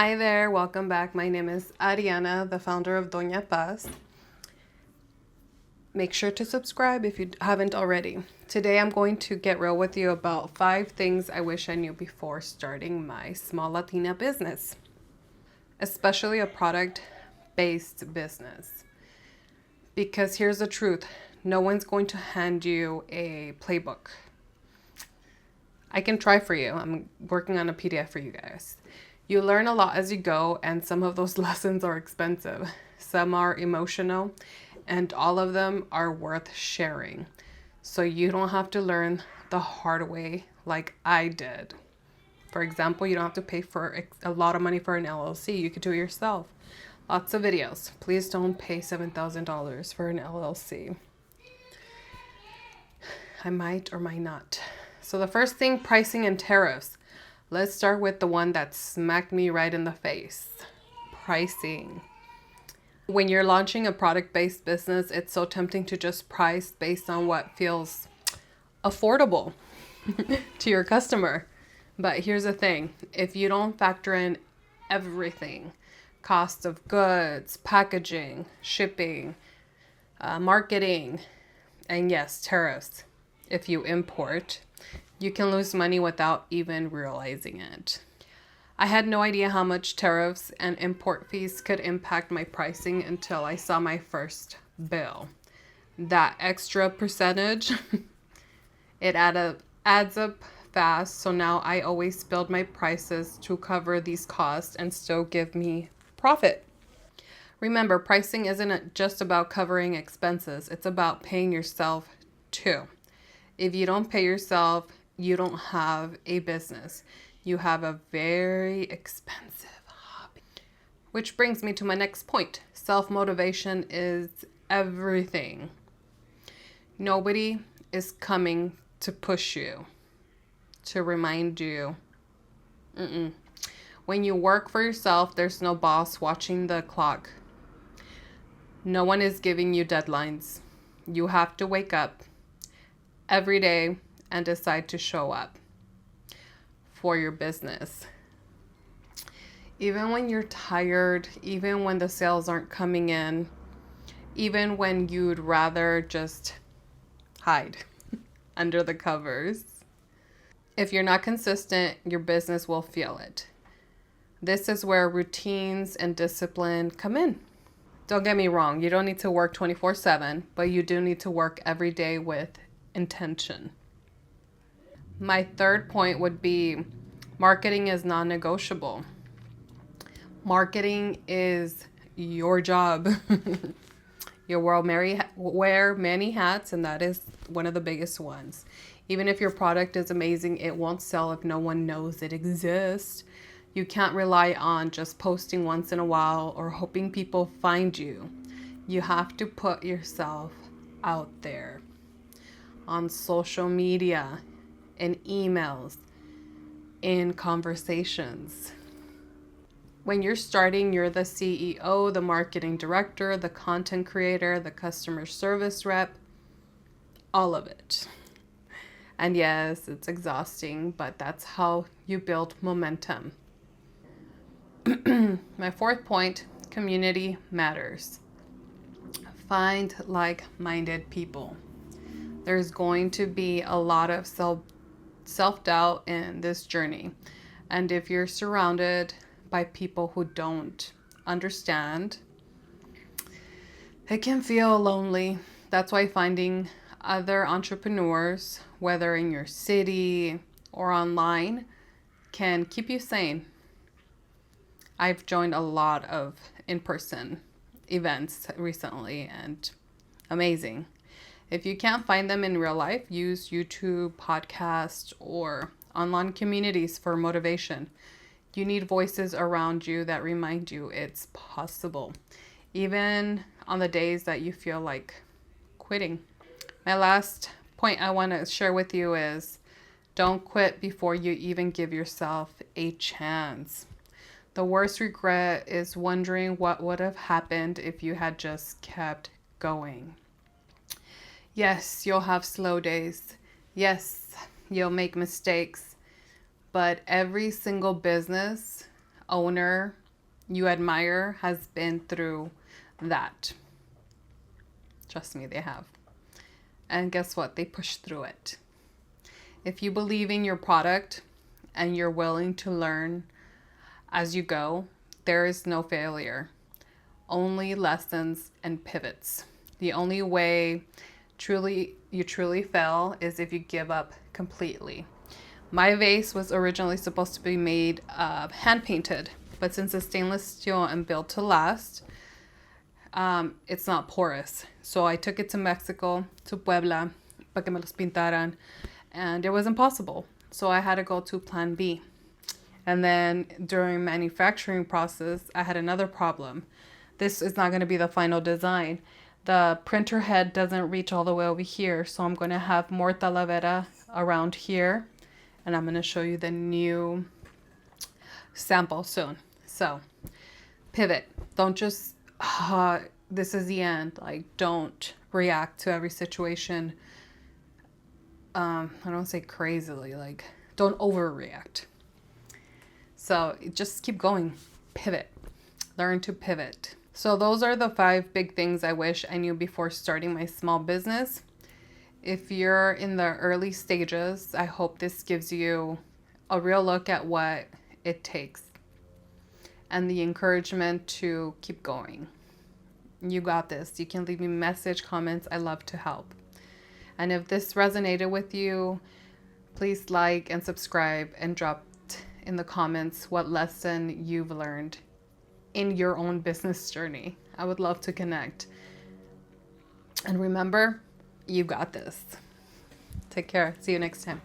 Hi there, welcome back. My name is Ariana, the founder of Doña Paz. Make sure to subscribe if you haven't already. Today I'm going to get real with you about 5 things I wish I knew before starting my small Latina business, especially a product-based business. Because here's the truth, no one's going to hand you a playbook. I can try for you. I'm working on a PDF for you guys. You learn a lot as you go, and some of those lessons are expensive. Some are emotional, and all of them are worth sharing. So you don't have to learn the hard way like I did. For example, you don't have to pay for a lot of money for an LLC. You could do it yourself. Lots of videos. Please don't pay $7,000 for an LLC. I might or might not. So the first thing, pricing and tariffs. Let's start with the one that smacked me right in the face. Pricing. When you're launching a product-based business, it's so tempting to just price based on what feels affordable to your customer. But here's the thing. If you don't factor in everything, cost of goods, packaging, shipping, marketing, and yes, tariffs, if you import, you can lose money without even realizing it. I had no idea how much tariffs and import fees could impact my pricing until I saw my first bill. That extra percentage, it adds up fast, so now I always build my prices to cover these costs and still give me profit. Remember, pricing isn't just about covering expenses, it's about paying yourself too. If you don't pay yourself, you don't have a business. You have a very expensive hobby. Which brings me to my next point. Self-motivation is everything. Nobody is coming to push you, to remind you. When you work for yourself, there's no boss watching the clock. No one is giving you deadlines. You have to wake up every day and decide to show up for your business. Even when you're tired, even when the sales aren't coming in, even when you'd rather just hide under the covers. If you're not consistent, your business will feel it. This is where routines and discipline come in. Don't get me wrong, you don't need to work 24/7, but you do need to work every day with intention. My third point would be marketing is non-negotiable. Marketing is your job. You wear many hats, and that is one of the biggest ones. Even if your product is amazing, it won't sell if no one knows it exists. You can't rely on just posting once in a while or hoping people find you. You have to put yourself out there on social media, in emails, in conversations. When you're starting, you're the CEO, the marketing director, the content creator, the customer service rep, all of it. And yes, it's exhausting, but that's how you build momentum. My fourth point, community matters. Find like-minded people. There's going to be a lot of self-doubt in this journey. And if you're surrounded by people who don't understand, it can feel lonely. That's why finding other entrepreneurs, whether in your city or online, can keep you sane. I've joined a lot of in-person events recently and amazing. If you can't find them in real life, use YouTube, podcasts, or online communities for motivation. You need voices around you that remind you it's possible, even on the days that you feel like quitting. My last point I want to share with you is don't quit before you even give yourself a chance. The worst regret is wondering what would have happened if you had just kept going. Yes, you'll have slow days. Yes, you'll make mistakes. But every single business owner you admire has been through that. Trust me, they have. And guess what? They pushed through it. If you believe in your product and you're willing to learn as you go, there is no failure. Only lessons and pivots. The only way you truly fail is if you give up completely. My vase was originally supposed to be made hand painted, but since it's stainless steel and built to last, it's not porous. So I took it to Mexico, to Puebla, para que me los pintaran, and it was impossible. So I had to go to plan B. And then during manufacturing process, I had another problem. This is not going to be the final design. The printer head doesn't reach all the way over here, so I'm going to have more talavera around here, and I'm going to show you the new sample soon. So pivot. Don't just this is the end. Like, don't react to every situation. I don't say crazily, like, don't overreact. So just keep going. Pivot. Learn to pivot. So those are the 5 big things I wish I knew before starting my small business. If you're in the early stages, I hope this gives you a real look at what it takes and the encouragement to keep going. You got this. You can leave me message, comments. I love to help. And if this resonated with you, please like and subscribe and drop in the comments what lesson you've learned in your own business journey. I would love to connect. And remember, you got this. Take care. See you next time.